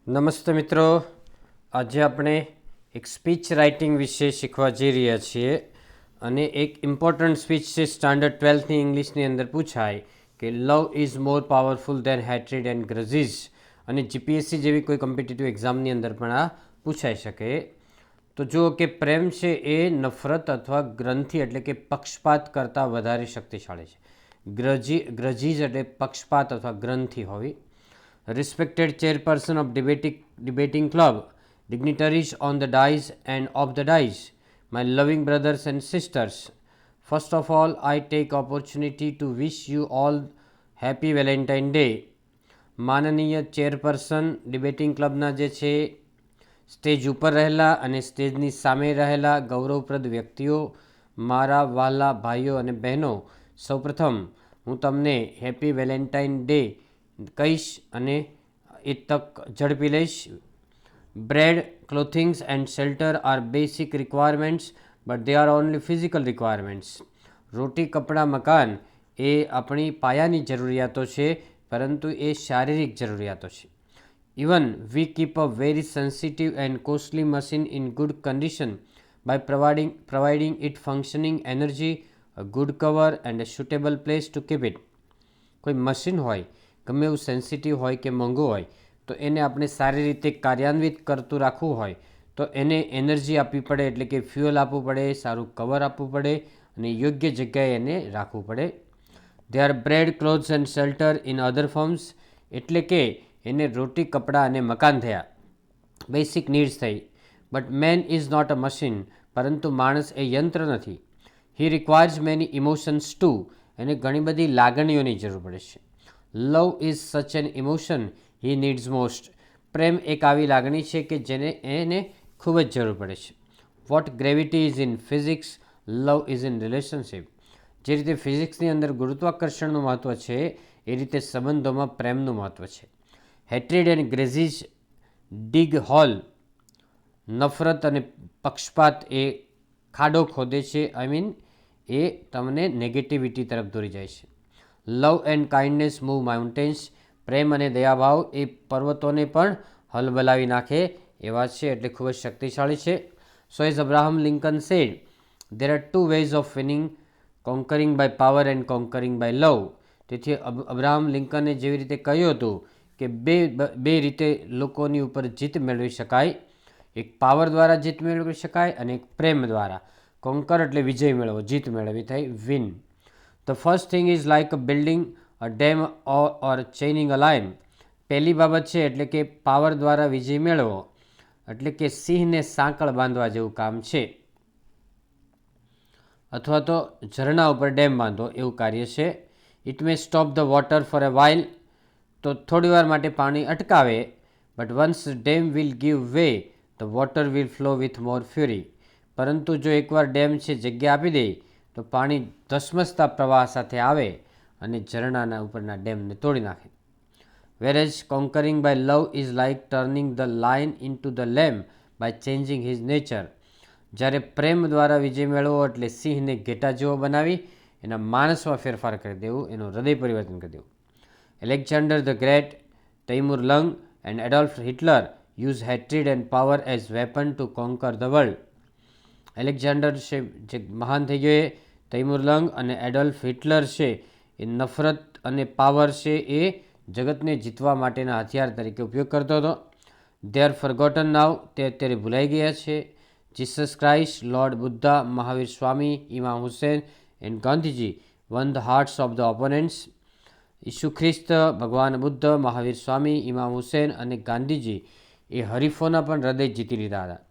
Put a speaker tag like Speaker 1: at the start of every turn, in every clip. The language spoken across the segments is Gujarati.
Speaker 1: નમસ્તે મિત્રો, આજે આપણે એક સ્પીચ રાઇટિંગ વિશે શીખવા જઈ રહ્યા છીએ અને એક ઇમ્પોર્ટન્ટ સ્પીચ છે સ્ટાન્ડર્ડ 12થની ઇંગ્લિશની અંદર પૂછાય કે love is more powerful than hatred and grudges, અને જીપીએસસી જેવી કોઈ કોમ્પિટિટિવ એક્ઝામની અંદર પણ આ પૂછાઈ શકે. તો જુઓ કે પ્રેમ છે એ નફરત અથવા ગ્રંથિ એટલે કે પક્ષપાત કરતાં વધારે શક્તિશાળી છે. ગ્રજીઝ એટલે પક્ષપાત અથવા ગ્રંથિ હોવી. Respected chairperson of debating club, dignitaries on the dais and off the dais, my loving brothers and sisters, first of all I take opportunity to wish you all happy Valentine Day. માનનીય ચેરપર્સન ડિબેટિંગ ક્લબના જે છે સ્ટેજ ઉપર રહેલા અને સ્ટેજની સામે રહેલા ગૌરવપ્રદ વ્યક્તિઓ, મારા વહાલા ભાઈઓ અને બહેનો, સૌપ્રથમ હું તમને હેપી વેલેન્ટાઇન ડે કહીશ અને એ તક ઝડપી લઈશ. Bread, clothings and shelter are basic requirements but they are only physical requirements. રોટી, કપડાં, મકાન એ આપણી પાયાની જરૂરિયાતો છે, પરંતુ એ શારીરિક જરૂરિયાતો છે. Even we keep a very sensitive and costly machine in good condition by providing it functioning energy, a good cover and a suitable place to keep it. કોઈ મશીન હોય, ગમે એવું સેન્સિટિવ હોય કે મોંઘું હોય, તો એને આપણે સારી રીતે કાર્યાન્વિત કરતું રાખવું હોય તો એને એનર્જી આપવી પડે, એટલે કે ફ્યુઅલ આપવું પડે, સારું કવર આપવું પડે અને યોગ્ય જગ્યાએ એને રાખવું પડે. They are bread, clothes and shelter in other forms, એટલે કે એને રોટી, કપડાં અને મકાન થયા, બેસિક નીડ્સ થઈ. But man is not a machine, પરંતુ માણસ એ યંત્ર નથી. He requires many emotions too, એને ઘણી બધી લાગણીઓની જરૂર પડે છે. Love is such an emotion he needs most, પ્રેમ એક આવી લાગણી છે કે જેને એને ખૂબ જ જરૂર પડે છે. What gravity is in physics, love is in relationship, જે રીતે ફિઝિક્સની અંદર ગુરુત્વાકર્ષણનું મહત્ત્વ છે એ રીતે સંબંધોમાં પ્રેમનું મહત્ત્વ છે. હેટ્રેડ એન્ડ ગ્રેઝીઝ ડિગ હોલ, નફરત અને પક્ષપાત એ ખાડો ખોદે છે, એ તમને નેગેટિવિટી તરફ દોરી જાય છે. Love and kindness move mountains, પ્રેમ અને દયાભાવ એ પર્વતોને પણ હલબલાવી નાખે એવા છે, એટલે ખૂબ જ શક્તિશાળી છે. So as Abraham Lincoln said, there are two ways of winning, conquering by power and conquering by love. તેથી અબ્રાહમ લિંકને જેવી રીતે કહ્યું હતું કે બે રીતે લોકોની ઉપર જીત મેળવી શકાય, એક પાવર દ્વારા જીત મેળવી શકાય અને એક પ્રેમ દ્વારા. કોન્કર એટલે વિજય મેળવો, જીત મેળવી થઈ, win. The first thing is like a building a dam or chaining a line. પહેલી બાબત છે એટલે કે પાવર દ્વારા વિજય મેળવો, એટલે કે સિંહને સાંકળ બાંધવા જેવું કામ છે, અથવા તો ઝરણા ઉપર ડેમ બાંધો એવું કાર્ય છે. It may stop the water for a while, તો થોડી વાર માટે પાણી અટકાવે, but once dam will give way the water will flow with more furry. પરંતુ જો એકવાર ડેમ છે જગ્યા આપી દે તો પાણી ધસમસતા પ્રવાહ સાથે આવે અને ઝરણાના ઉપરના ડેમને તોડી નાખે. Whereas conquering by love is like turning the lion into the lamb by changing his nature. જ્યારે પ્રેમ દ્વારા વિજય મેળવો એટલે સિંહને ઘેટા જેવો બનાવી એના માણસમાં ફેરફાર કરી દેવું, એનું હૃદય પરિવર્તન કરી દેવું. Alexander the great, Taimur Lang and Adolf Hitler use hatred and power as weapon to conquer the world. Alexander છે જે મહાન થઈ ગયો, તૈમુર લંગ અને એડોલ્ફ હિટલર છે એ નફરત અને પાવર છે એ જગતને જીતવા માટેના હથિયાર તરીકે ઉપયોગ કરતો હતો. દે આર ફરગોટન નાવ, તે અત્યારે ભૂલાઈ ગયા છે. Jesus Christ, Lord Buddha, Mahavir Swami, Imam Hussain and Gandhiji won the hearts of the opponents. ઈસુ ખ્રિસ્ત, ભગવાન બુદ્ધ, મહાવીર સ્વામી, ઇમામ હુસેન અને ગાંધીજી એ હરીફોના પણ હૃદય જીતી લીધા હતા.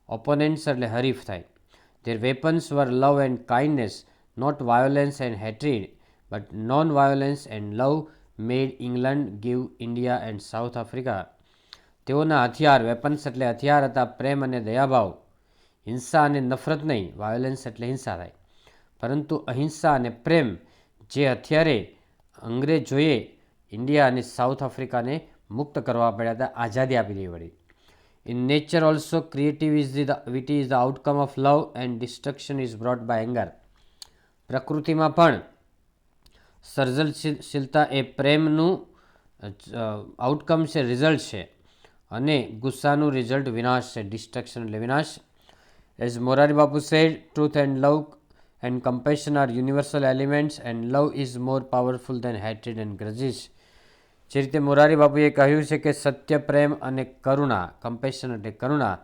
Speaker 1: ઓપોનન્ટ્સ એટલે હરીફ થાય. Their weapons were love and kindness, not violence and hatred, but non violence and love made England give India and South Africa. તેઓના હથિયાર, વેપન્સ એટલે હથિયાર હતા પ્રેમ અને દયાભાવ, હિંસા અને નફરત નહીં, વાયોલન્સ એટલે હિંસા થાય, પરંતુ અહિંસા અને પ્રેમ જે હથિયારે અંગ્રેજોએ ઇન્ડિયા અને સાઉથ આફ્રિકાને મુક્ત કરવા પડ્યા હતા, આઝાદી આપી દેવી પડી. In nature also creativity is the outcome of love and destruction is brought by anger. પ્રકૃતિમાં પણ સર્જનશીલતા એ પ્રેમનું આઉટકમ છે, રિઝલ્ટ છે, અને ગુસ્સાનું રિઝલ્ટ વિનાશ છે, ડિસ્ટ્રક્શન એટલે વિનાશ. As Morari Bapu said, truth and love and compassion are universal elements and love is more powerful than hatred and grudges. જે રીતે મોરારી બાપુએ કહ્યું છે કે સત્ય, પ્રેમ અને કરુણા, કમ્પેશન એટલે કરુણા,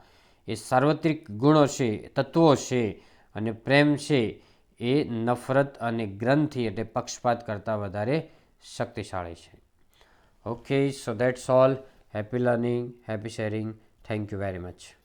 Speaker 1: એ સાર્વત્રિક ગુણો છે, તત્વો છે, અને પ્રેમ છે એ નફરત અને ગ્રંથિ એટલે પક્ષપાત કરતાં વધારે શક્તિશાળી છે. Okay, so that's all. Happy learning, happy sharing. Thank you very much.